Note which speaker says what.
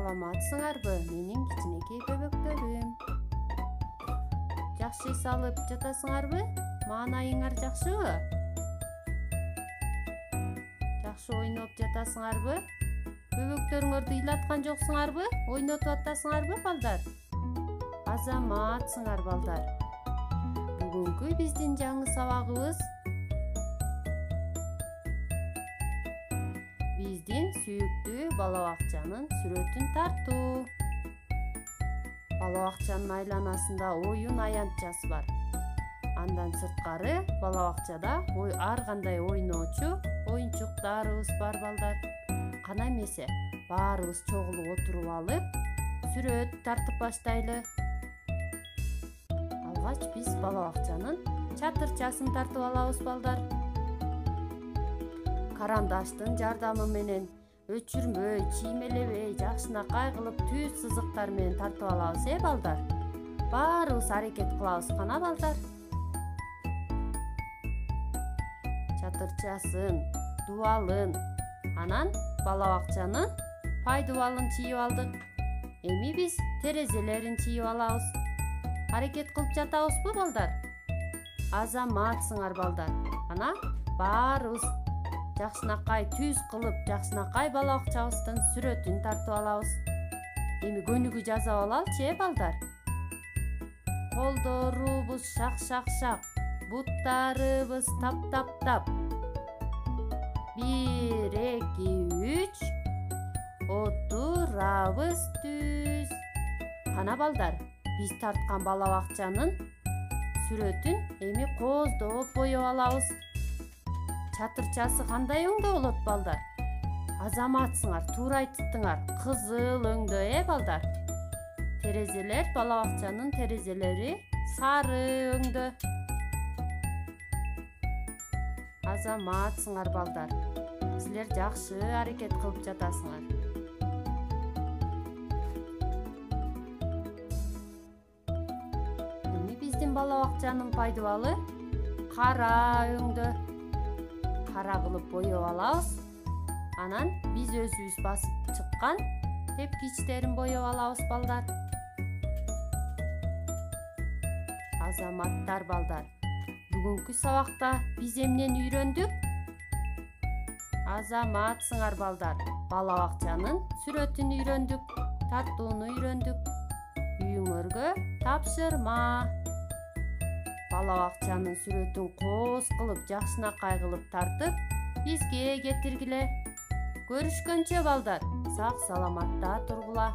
Speaker 1: Саламатсыңарбы, менин кичинекей бөбөктөрүм? Жакшы эс алып жатасыңарбы? Маанайыңар жакшыбы? Жакшы ойноп жатасыңарбы? Бөбөктөрүңөрдү ыйлаткан жоксуңарбы? Ойнотуп атасыңарбы, балдар? Азаматсыңар, балдар. Бүгүнкү биздин жаңы сабагыбыз биздин сүйүктүү бала бакчанын сүрөтүн тартуу. Бала бакчанын айланасында оюн аянтчасы бар. Андан сырткары бала бакчада ар кандай ойноочу оюнчуктарыбыз бар, балдар. Кана эмесе баарыбыз чогулуп отуруп алып сүрөт тартып баштайлы. Алгач биз бала бакчанын чатырчасын тартып алабыз, балдар. Карандаштын жардамы менен өчүрмөй, чиймелебей, жакшынакай кылып түз сызыктар менен тартып алабыз, балдар. Баарыбыз аракет кылабыз, кана, балдар. Чатырчасын, дубалын, анан бала бакчанын пайдубалын чийип алдык. Эми биз терезелерин чийип алабыз. Аракет кылып жатабызбы, балдар? Азаматсыңар, балдар. Ана баарыбыз жакшынакай түз кылып, жакшынакай бала бакчабыздын сүрөтүн тартып алабыз. Эми көнүгүү жазап алалычы, балдар? Колдорубуз шак-шак-шак, буттарыбыз тап-тап-тап. 1, 2, 3, отурабыз түз. Кана, балдар, биз тарткан бала бакчанын сүрөтүн эми кооздоп боеп алабыз. Чатырчасы кандай өңдө болот, балдар? Азаматсыңар, туура айтыптыңар. Кызыл өңдө, балдар. Терезелер, бала бакчанын терезелери сары өңдө. Азаматсыңар, балдар. Силер жакшы аракет кылып жатасыңар. Эми биздин бала бакчанын пайдубалы кара өңдө. Кара кылып боеп алабыз. Анан биз өзүбүз басып чыккан тепкичтерин боеп алабыз, балдар. Азаматтар, балдар. Бүгүнкү сабакта биз эмнени үйрөндүк? Азаматсыңар, балдар. Бала бакчанын сүрөтүн үйрөндүк, тартууну үйрөндүк. Үйүңөргө тапшырма. Бала бакчанын сүрөтүн кооз кылып, жакшынакай кылып тартып, бизге кетиргиле. Көрүшкөнчө, балдар. Сак саламатта тургула.